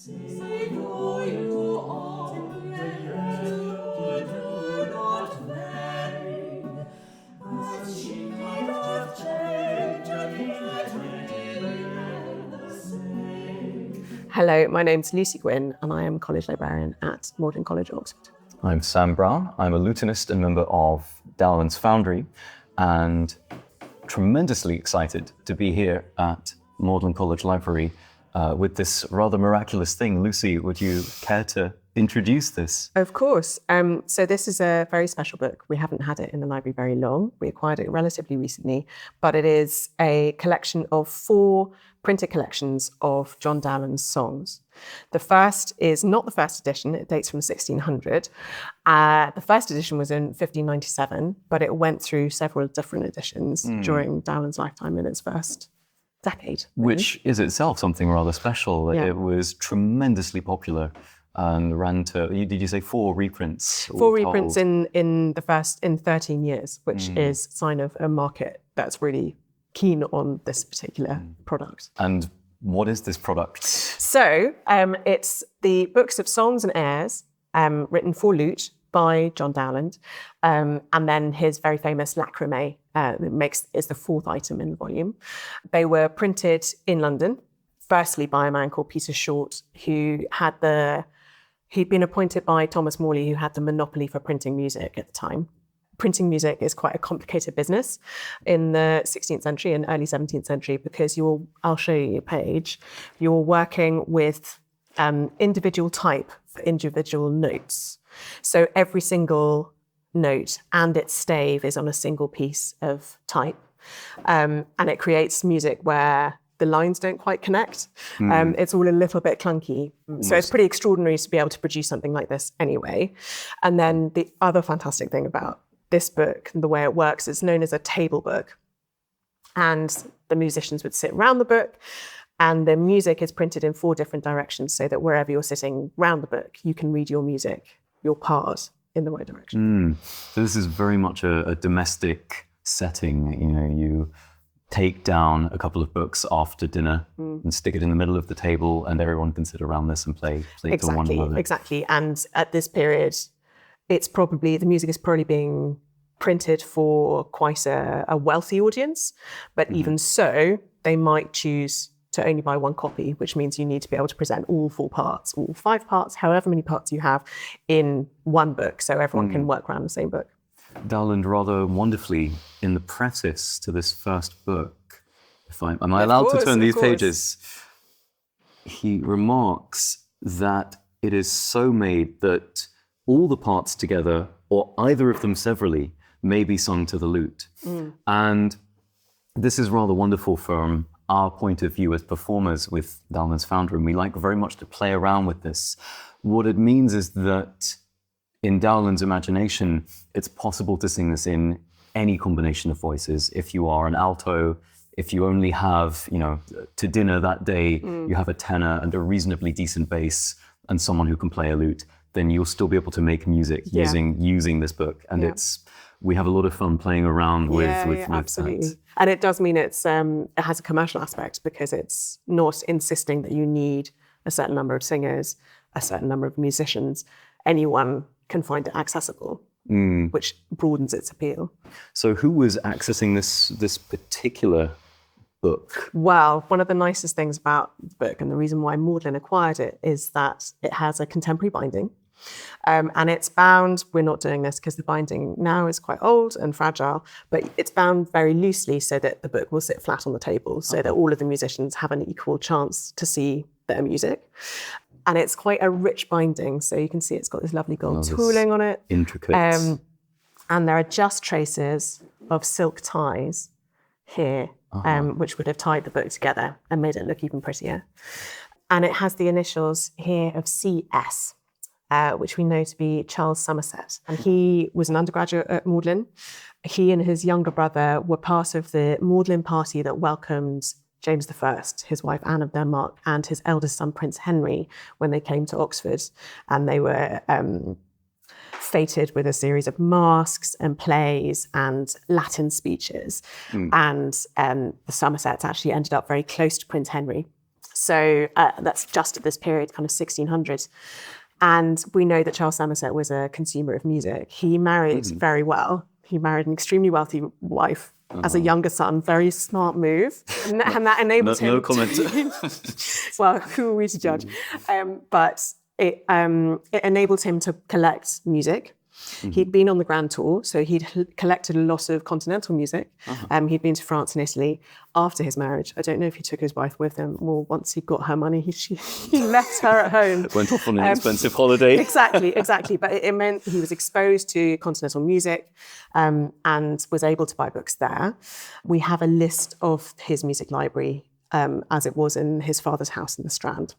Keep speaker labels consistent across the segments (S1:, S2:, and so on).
S1: Hello, my name's Lucy Gwynn and I am College Librarian at Magdalen College Oxford.
S2: I'm Sam Brown. I'm a lutenist and member of Dowland's Foundry and tremendously excited to be here at Magdalen College Library with this rather miraculous thing. Lucy, would you care to introduce this?
S1: Of course. So this is a very special book. We haven't had it in the library very long. We acquired it relatively recently, but it is a collection of 4 printed collections of John Dowland's songs. The first is not the first edition. It dates from 1600. The first edition was in 1597, but it went through several different editions during Dowland's lifetime in its first decade.
S2: Which is itself something rather special. Yeah. It was tremendously popular and ran to, did you say 4 reprints?
S1: 4 reprints in 13 years, which is a sign of a market that's really keen on this particular product.
S2: And what is this product?
S1: So it's the books of songs and airs written for lute by John Dowland, and then his very famous lacrimé is the 4th item in the volume. They were printed in London, firstly by a man called Peter Short, he'd been appointed by Thomas Morley, who had the monopoly for printing music at the time. Printing music is quite a complicated business in the 16th century and early 17th century because I'll show you a page, you're working with individual type for individual notes. So every single note and its stave is on a single piece of type. And it creates music where the lines don't quite connect. It's all a little bit clunky. So it's pretty extraordinary to be able to produce something like this anyway. And then the other fantastic thing about this book, the way it works, is known as a table book. And the musicians would sit around the book and the music is printed in 4 different directions so that wherever you're sitting round the book, you can read your music, your part in the right direction.
S2: So this is very much a domestic setting. You know, you take down a couple of books after dinner and stick it in the middle of the table and everyone can sit around this and play to one another.
S1: Exactly. And at this period, the music is probably being printed for quite a wealthy audience, but even so, they might choose to only buy 1 copy, which means you need to be able to present all 4 parts, all 5 parts, however many parts you have in one book, so everyone can work around the same book.
S2: Dowland rather wonderfully, in the preface to this first book, am I allowed to turn these pages? He remarks that it is so made that all the parts together, or either of them severally, may be sung to the lute. And this is rather wonderful from our point of view as performers with Dowland's Foundry, and we like very much to play around with this. What it means is that in Dowland's imagination, it's possible to sing this in any combination of voices. If you are an alto, if you only have, to dinner that day, you have a tenor and a reasonably decent bass and someone who can play a lute, then you'll still be able to make music using this book. And we have a lot of fun playing around with
S1: absolutely.
S2: that.
S1: And it does mean it has a commercial aspect because it's not insisting that you need a certain number of singers, a certain number of musicians. Anyone can find it accessible, which broadens its appeal.
S2: So who was accessing this particular book?
S1: Well, one of the nicest things about the book, and the reason why Magdalen acquired it, is that it has a contemporary binding. And it's bound, we're not doing this because the binding now is quite old and fragile, but it's bound very loosely so that the book will sit flat on the table so that all of the musicians have an equal chance to see their music. And it's quite a rich binding, so you can see it's got this lovely gold tooling on it.
S2: Intricate.
S1: And there are just traces of silk ties here, which would have tied the book together and made it look even prettier. And it has the initials here of CS, which we know to be Charles Somerset. And he was an undergraduate at Magdalen. He and his younger brother were part of the Magdalen party that welcomed James I, his wife Anne of Denmark, and his eldest son, Prince Henry, when they came to Oxford. And they were feted with a series of masques and plays and Latin speeches. And the Somersets actually ended up very close to Prince Henry. So that's just at this period, kind of 1600s. And we know that Charles Somerset was a consumer of music. He married very well. He married an extremely wealthy wife as a younger son. Very smart move. And that enabled him.
S2: No comment.
S1: Well, who are we to judge? But it enabled him to collect music. He'd been on the Grand Tour, so he'd collected a lot of continental music. He'd been to France and Italy after his marriage. I don't know if he took his wife with him, or once he got her money, he left her at home.
S2: Went off on an expensive holiday.
S1: Exactly. But it meant he was exposed to continental music and was able to buy books there. We have a list of his music library as it was in his father's house in the Strand.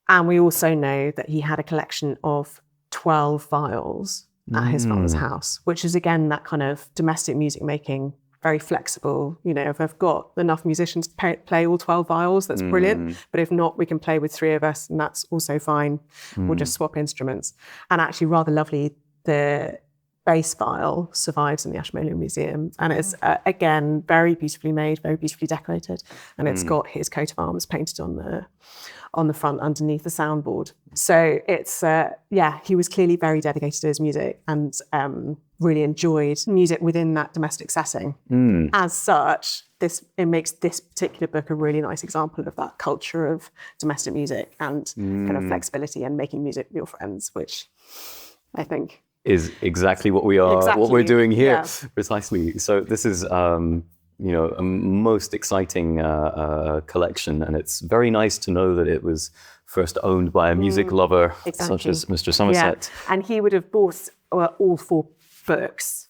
S1: And we also know that he had a collection of 12 viols at his father's house, which is, again, that kind of domestic music making, very flexible. You know, if I've got enough musicians to play all 12 viols, that's brilliant. But if not, we can play with 3 of us, and that's also fine. We'll just swap instruments. And actually, rather lovely, the bass viol survives in the Ashmolean Museum. And it's, again, very beautifully made, very beautifully decorated. And it's got his coat of arms painted on the front underneath the soundboard. So it's, he was clearly very dedicated to his music and really enjoyed music within that domestic setting. As such, it makes this particular book a really nice example of that culture of domestic music and kind of flexibility and making music with your friends, which I think
S2: is exactly what we're doing here. Precisely. So this is a most exciting collection, and it's very nice to know that it was first owned by a music lover such as Mr. Somerset.
S1: Yeah. And he would have bought all 4 books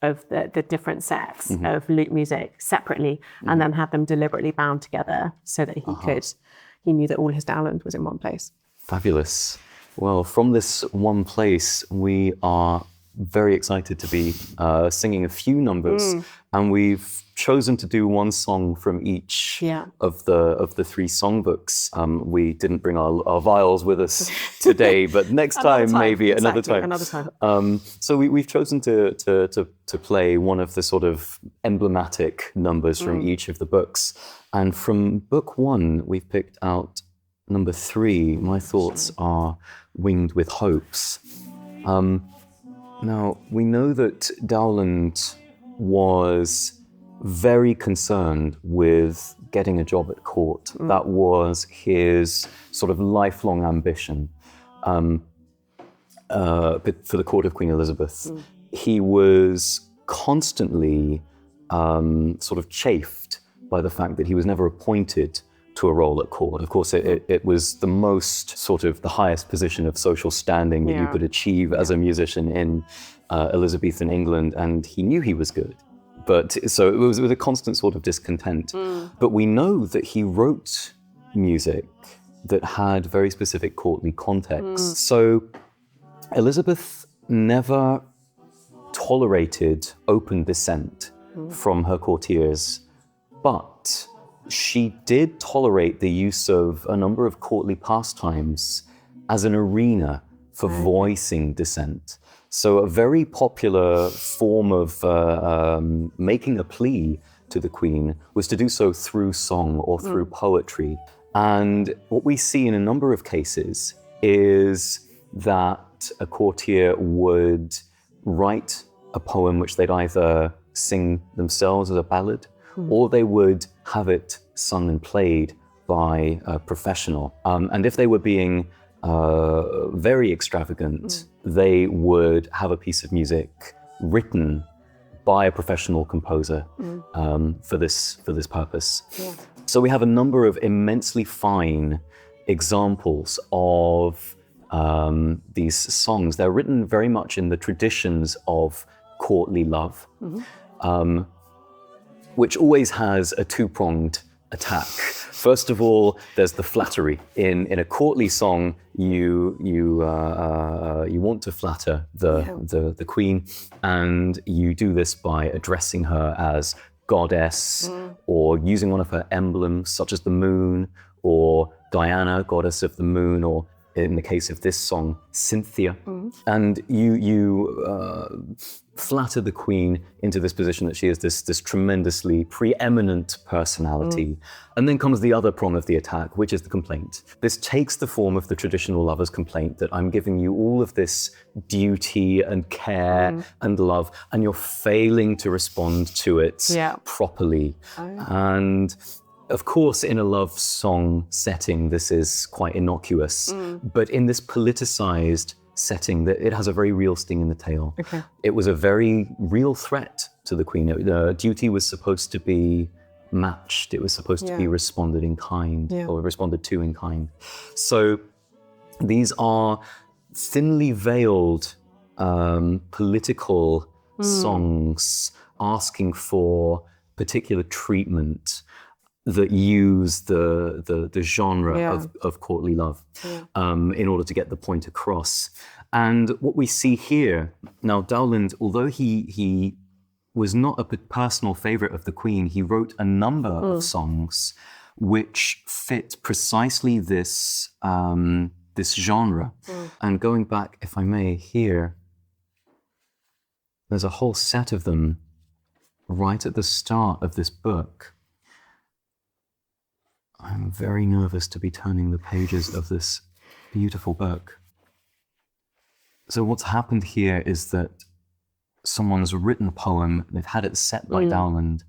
S1: of the different sets of lute music separately and then had them deliberately bound together so that he knew that all his Dowland was in one place.
S2: Fabulous. Well, from this one place, we are very excited to be singing a few numbers, and we've chosen to do one song from each of the 3 songbooks. We didn't bring our viols with us today, but next time, maybe another time. So we've chosen to play one of the sort of emblematic numbers from each of the books, and from book 1, we've picked out number 3. My thoughts are winged with hopes. Now, we know that Dowland was very concerned with getting a job at court. That was his sort of lifelong ambition for the court of Queen Elizabeth. He was constantly sort of chafed by the fact that he was never appointed to a role at court. Of course, it was the most sort of the highest position of social standing that you could achieve as a musician in Elizabethan England, and he knew he was good. But so it was with a constant sort of discontent. But we know that he wrote music that had very specific courtly contexts. So Elizabeth never tolerated open dissent from her courtiers, but she did tolerate the use of a number of courtly pastimes as an arena for voicing dissent. So a very popular form of making a plea to the Queen was to do so through song or through poetry. And what we see in a number of cases is that a courtier would write a poem which they'd either sing themselves as a ballad, or they would have it sung and played by a professional. And if they were being very extravagant, they would have a piece of music written by a professional composer for this purpose. So we have a number of immensely fine examples of these songs. They're written very much in the traditions of courtly love, which always has a 2-pronged attack. First of all, there's the flattery. In a courtly song, you want to flatter the Queen, and you do this by addressing her as goddess, or using one of her emblems, such as the moon, or Diana, goddess of the moon, or in the case of this song, Cynthia. And you flatter the Queen into this position that she is this tremendously preeminent personality. And then comes the other prong of the attack, which is the complaint. This takes the form of the traditional lover's complaint, that I'm giving you all of this duty and care and love, and you're failing to respond to it properly. And of course, in a love song setting, this is quite innocuous, but in this politicized setting, that it has a very real sting in the tail. It was a very real threat to the Queen. Duty was supposed to be matched. It was supposed to be responded in kind, or responded to in kind. So these are thinly veiled political songs asking for particular treatment that use the genre of courtly love in order to get the point across. And what we see here, now Dowland, although he was not a personal favorite of the Queen, he wrote a number of songs which fit precisely this genre. And going back, if I may, here, there's a whole set of them right at the start of this book. I'm very nervous to be turning the pages of this beautiful book. So what's happened here is that someone's written a poem, they've had it set by Dowland,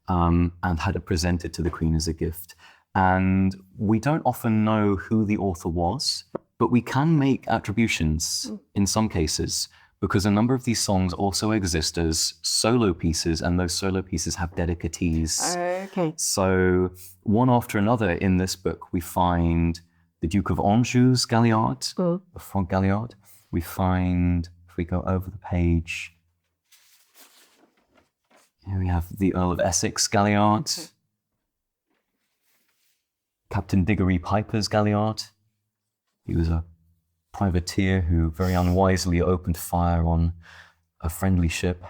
S2: and had it presented to the Queen as a gift. And we don't often know who the author was, but we can make attributions in some cases, because a number of these songs also exist as solo pieces, and those solo pieces have dedicatees. So one after another in this book, we find the Duke of Anjou's Galliard, the Franck Galliard. We find, if we go over the page, here we have the Earl of Essex Galliard, Captain Diggory Piper's Galliard. He was a privateer who very unwisely opened fire on a friendly ship.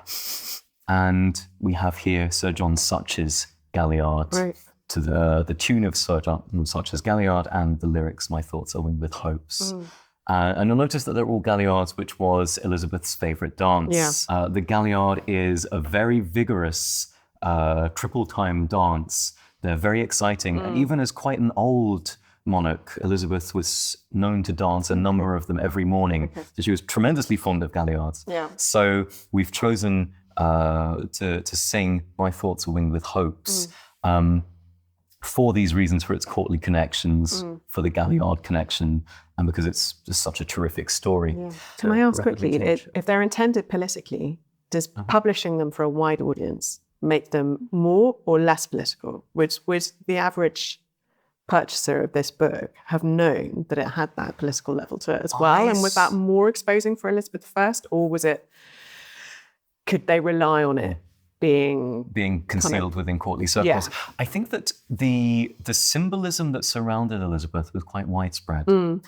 S2: And we have here Sir John Such's Galliard, to the tune of Sir John Such's Galliard and the lyrics, My Thoughts Are Winged with Hopes. And you'll notice that they're all Galliards, which was Elizabeth's favourite dance. The Galliard is a very vigorous triple time dance. They're very exciting. And even as quite an old monarch, Elizabeth was known to dance a number of them every morning. So she was tremendously fond of Galliards. So we've chosen to sing My Thoughts Are Winged with Hopes for these reasons, for its courtly connections, for the Galliard connection, and because it's just such a terrific story.
S1: Can I ask quickly, if they're intended politically, does publishing them for a wide audience make them more or less political? Would the average purchaser of this book have known that it had that political level to it as well? And was that more exposing for Elizabeth I, or could they rely on it being concealed within courtly circles?
S2: I think that the symbolism that surrounded Elizabeth was quite widespread.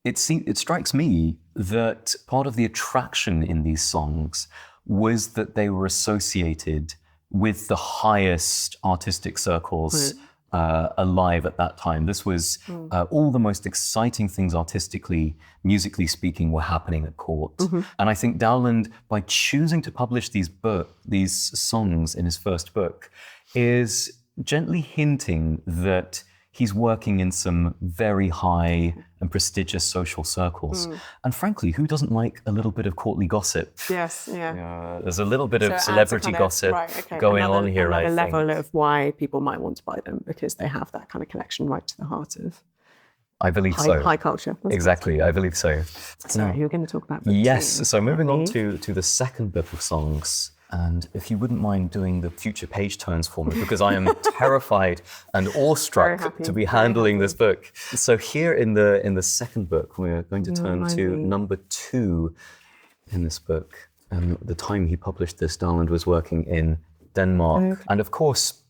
S2: It strikes me that part of the attraction in these songs was that they were associated with the highest artistic circles alive at that time. This was all the most exciting things artistically, musically speaking, were happening at court. And I think Dowland, by choosing to publish these songs in his first book, is gently hinting that he's working in some very high and prestigious social circles. And frankly, who doesn't like a little bit of courtly gossip? There's a little bit of celebrity gossip going on here, I think.
S1: Another level of why people might want to buy them, because they have that kind of connection right to the heart of high culture.
S2: Exactly, I believe so.
S1: So you're going to talk about book
S2: Yes,
S1: two.
S2: So moving on to the second book of songs. And if you wouldn't mind doing the future page turns for me, because I am terrified and awestruck to be handling this book. So here in the second book, we're going to turn to number 2 in this book. And at the time he published this, Dowland was working in Denmark. And of course,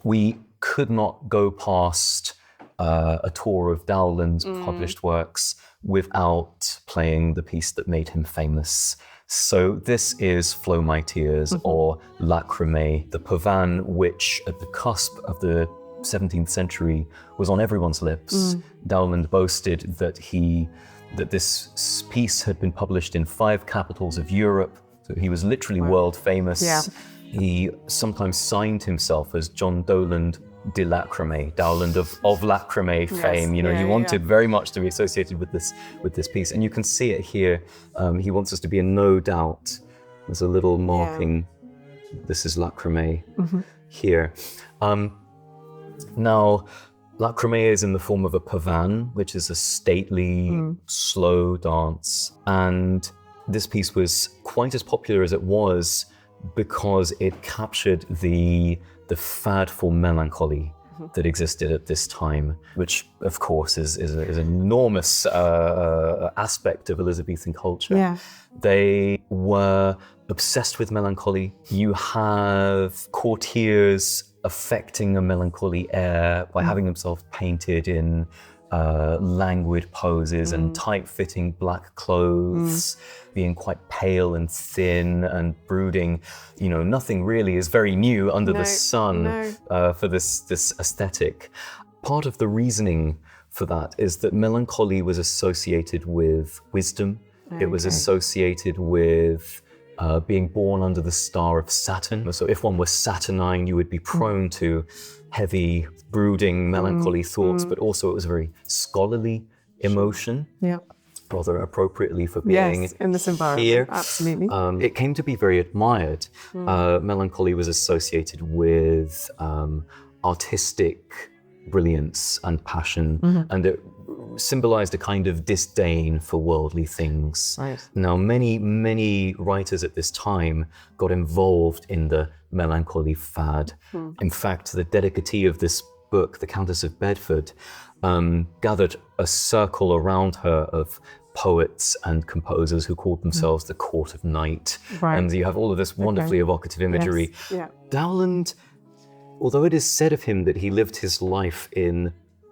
S2: we could not go past a tour of Dowland's published works without playing the piece that made him famous. So this is Flow My Tears, or Lacrimée, the pavan which, at the cusp of the 17th century was on everyone's lips. Dowland boasted that this piece had been published in 5 capitals of Europe. So he was literally world famous.
S1: Yeah.
S2: He sometimes signed himself as John Dowland de Lacrame, Dowland of Lacrame fame. You know, he wanted very much to be associated with this piece, and you can see it here. He wants us to be in no doubt. There's a little marking. This is Lacrame here. Now, Lacrame is in the form of a pavan, which is a stately, slow dance, and this piece was quite as popular as it was because it captured the fad for melancholy that existed at this time, which of course is an enormous aspect of Elizabethan culture.
S1: Yeah.
S2: They were obsessed with melancholy. You have courtiers affecting a melancholy air by having themselves painted in languid poses and tight-fitting black clothes, being quite pale and thin and brooding. You know, nothing really is very new under the sun for this aesthetic. Part of the reasoning for that is that melancholy was associated with wisdom. It was associated with being born under the star of Saturn. So if one was Saturnine, you would be prone to heavy, brooding, melancholy thoughts, but also it was a very scholarly emotion. Yeah. Rather appropriately for being
S1: in this environment,
S2: here.
S1: Absolutely.
S2: It came to be very admired. Melancholy was associated with artistic brilliance and passion, and it symbolized a kind of disdain for worldly things.
S1: Right.
S2: Now, many writers at this time got involved in the melancholy fad. In fact, the dedicatee of this book, the Countess of Bedford, gathered a circle around her of poets and composers who called themselves the Court of Night.
S1: Right.
S2: And you have all of this wonderfully evocative imagery.
S1: Yes. Yeah.
S2: Dowland, although it is said of him that he lived his life in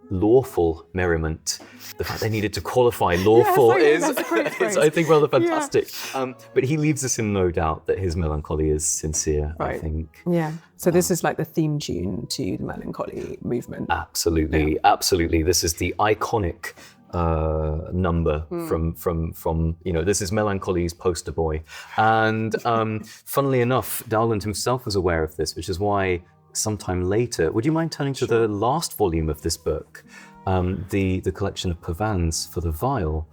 S2: lawful merriment, the fact they needed to qualify lawful is I think rather fantastic. But he leaves us in no doubt that his melancholy is sincere, I think.
S1: Yeah. So this is like the theme tune to the melancholy movement.
S2: Absolutely, absolutely. This is the iconic number from you know, this is Melancholy's poster boy. And funnily enough, Dowland himself was aware of this, which is why sometime later, would you mind turning to the last volume of this book, the collection of pavans for the viol?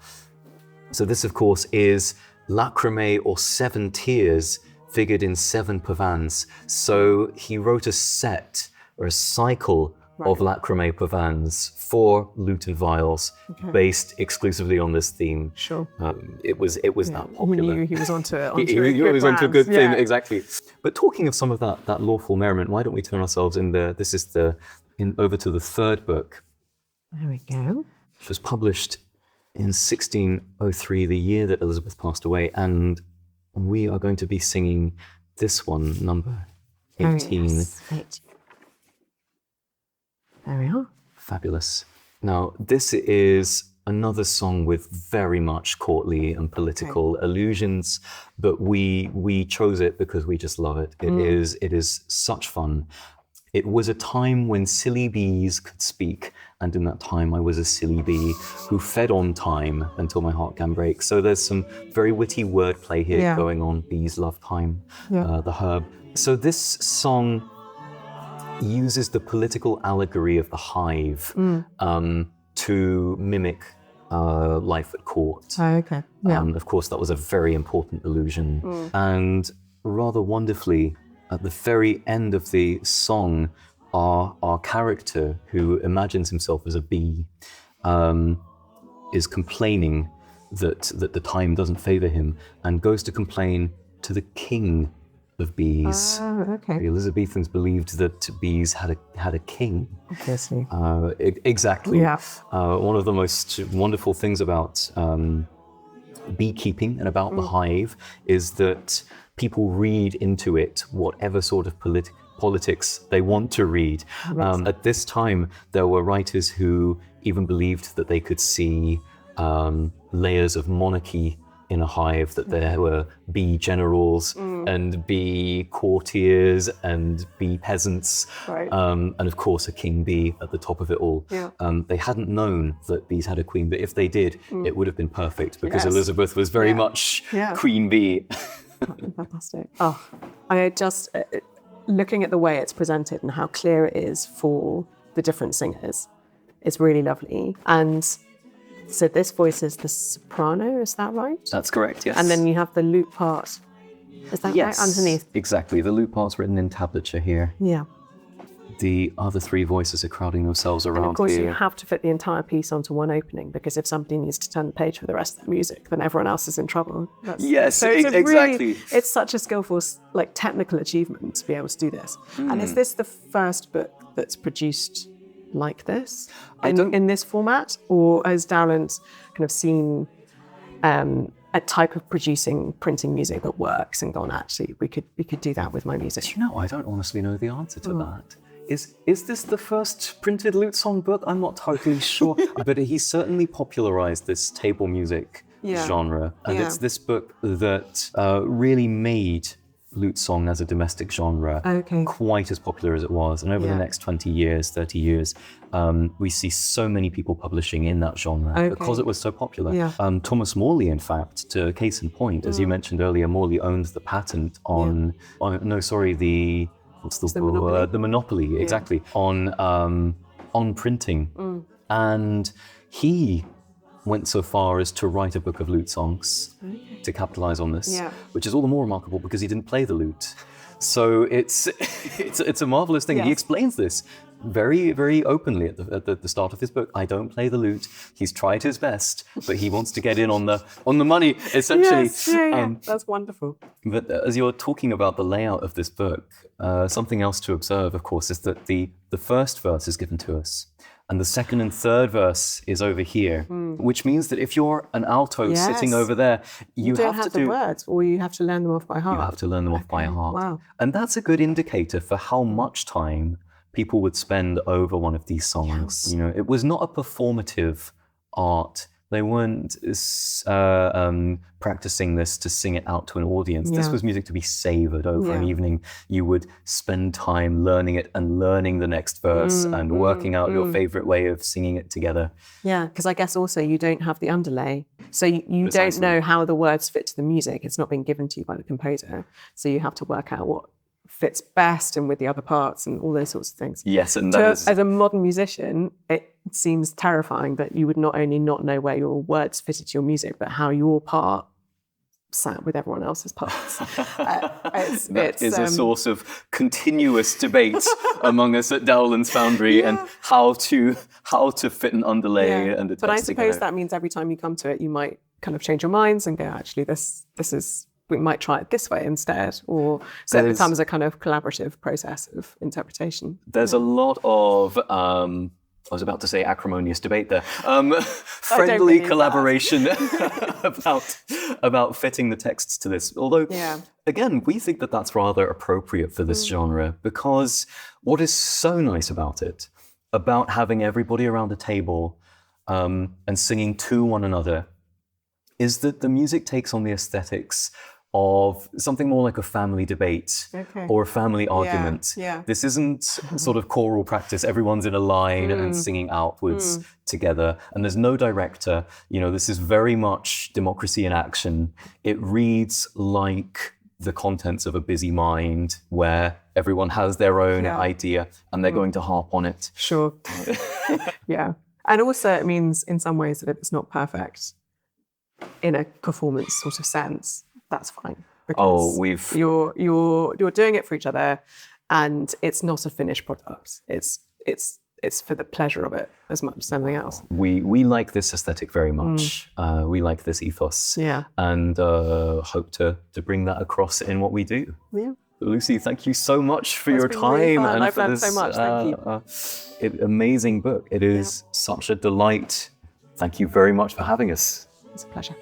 S2: So this, of course, is Lacrame or 7 Tears figured in 7 pavans. So he wrote a set or a cycle of Lacrame pavans for lute and viols, based exclusively on this theme.
S1: Sure.
S2: It was that popular.
S1: He knew he was onto a
S2: good thing, exactly. But talking of some of that lawful merriment, why don't we turn ourselves over to the 3rd book.
S1: There we go.
S2: Which was published in 1603, the year that Elizabeth passed away, and we are going to be singing this one, number 18.
S1: Oh, yes. 18. There we are.
S2: Fabulous. Now, this is another song with very much courtly and political allusions, but we chose it because we just love it. It is such fun. It was a time when silly bees could speak, and in that time I was a silly bee who fed on time until my heart can break. So there's some very witty wordplay here going on. Bees love time, the herb. So this song uses the political allegory of the hive to mimic life at court.
S1: Oh, okay. Yeah.
S2: Of course, that was a very important allusion. And rather wonderfully, at the very end of the song, our character, who imagines himself as a bee, is complaining that the time doesn't favor him, and goes to complain to the king of bees.
S1: Oh, okay.
S2: The Elizabethans believed that bees had a king.
S1: Obviously.
S2: Exactly.
S1: Yeah.
S2: One of the most wonderful things about beekeeping and about the hive is that people read into it whatever sort of politics they want to read. At this time, there were writers who even believed that they could see layers of monarchy in a hive, that there were bee generals and bee courtiers and bee peasants,
S1: Right.
S2: and of course a king bee at the top of it all.
S1: Yeah.
S2: They hadn't known that bees had a queen, but if they did, it would have been perfect, because
S1: Yes.
S2: Elizabeth was very much queen bee.
S1: Fantastic. Oh, I just, looking at the way it's presented and how clear it is for the different singers, it's really lovely. And so this voice is the soprano, is that right?
S2: That's correct, yes.
S1: And then you have the lute part. Is that right? Underneath?
S2: Exactly. The lute part's written in tablature here.
S1: Yeah.
S2: The other three voices are crowding themselves around
S1: And of course,
S2: here.
S1: you have to fit the entire piece onto one opening, because if somebody needs to turn the page for the rest of the music, then everyone else is in trouble.
S2: Yes,
S1: so it's
S2: exactly.
S1: Really, it's such a skillful, like, technical achievement to be able to do this. And is this the first book that's produced like this in this format, or has Dowland kind of seen a type of printing music that works and gone, actually, we could do that with my music?
S2: Do you know, I don't honestly know the answer to that. Is this the first printed lute-song book? I'm not totally sure, but he certainly popularized this table music genre, and it's this book that really made lute-song as a domestic genre quite as popular as it was. And over the next 20 years, 30 years, we see so many people publishing in that genre because it was so popular. Thomas Morley, in fact, to case in point, as you mentioned earlier, Morley owns the patent on the monopoly. The monopoly, exactly, on printing. And he went so far as to write a book of lute songs to capitalize on this, which is all the more remarkable because he didn't play the lute. So it's a marvelous thing. He explains this very, very openly at the start of his book. I don't play the lute. He's tried his best, but he wants to get in on the money, essentially.
S1: Yes, that's wonderful.
S2: But as you're talking about the layout of this book, something else to observe, of course, is that the first verse is given to us, and the second and third verse is over here, which means that if you're an alto sitting over there, you
S1: don't
S2: have to
S1: the
S2: do
S1: words, or you have to learn them off by heart.
S2: You have to learn them off by heart.
S1: Wow.
S2: And that's a good indicator for how much time people would spend over one of these songs. You know, it was not a performative art. They weren't practicing this to sing it out to an audience. This was music to be savored over an evening. You would spend time learning it and learning the next verse and working out your favorite way of singing it together.
S1: Yeah, because I guess also you don't have the underlay. So you don't know how the words fit to the music. It's not been given to you by the composer. So you have to work out what fits best and with the other parts and all those sorts of things.
S2: Yes, and
S1: as a modern musician, it seems terrifying that you would not only not know where your words fitted to your music, but how your part sat with everyone else's parts.
S2: That is a source of continuous debate among us at Dowland's Foundry, and how to fit an underlay and a text.
S1: But I suppose that means every time you come to it, you might kind of change your minds and go, actually, this is, we might try it this way instead, or so it becomes a kind of collaborative process of interpretation.
S2: There's a lot of, I was about to say acrimonious debate there, friendly collaboration about fitting the texts to this. Although, again, we think that that's rather appropriate for this genre, because what is so nice about it, about having everybody around the table and singing to one another, is that the music takes on the aesthetics of something more like a family debate or a family argument. This isn't sort of choral practice. Everyone's in a line and singing outwards together, and there's no director. You know, this is very much democracy in action. It reads like the contents of a busy mind where everyone has their own idea and they're going to harp on it.
S1: Sure. And also it means in some ways that if it's not perfect in a performance sort of sense, that's fine. Because you're doing it for each other, and it's not a finished product. It's for the pleasure of it as much as anything else.
S2: We like this aesthetic very much. We like this ethos. And hope to bring that across in what we do. Lucy, thank you so much for your time
S1: really
S2: and
S1: I've
S2: for
S1: learned
S2: this
S1: so much. Thank you.
S2: Amazing book. It is such a delight. Thank you very much for having us.
S1: It's a pleasure.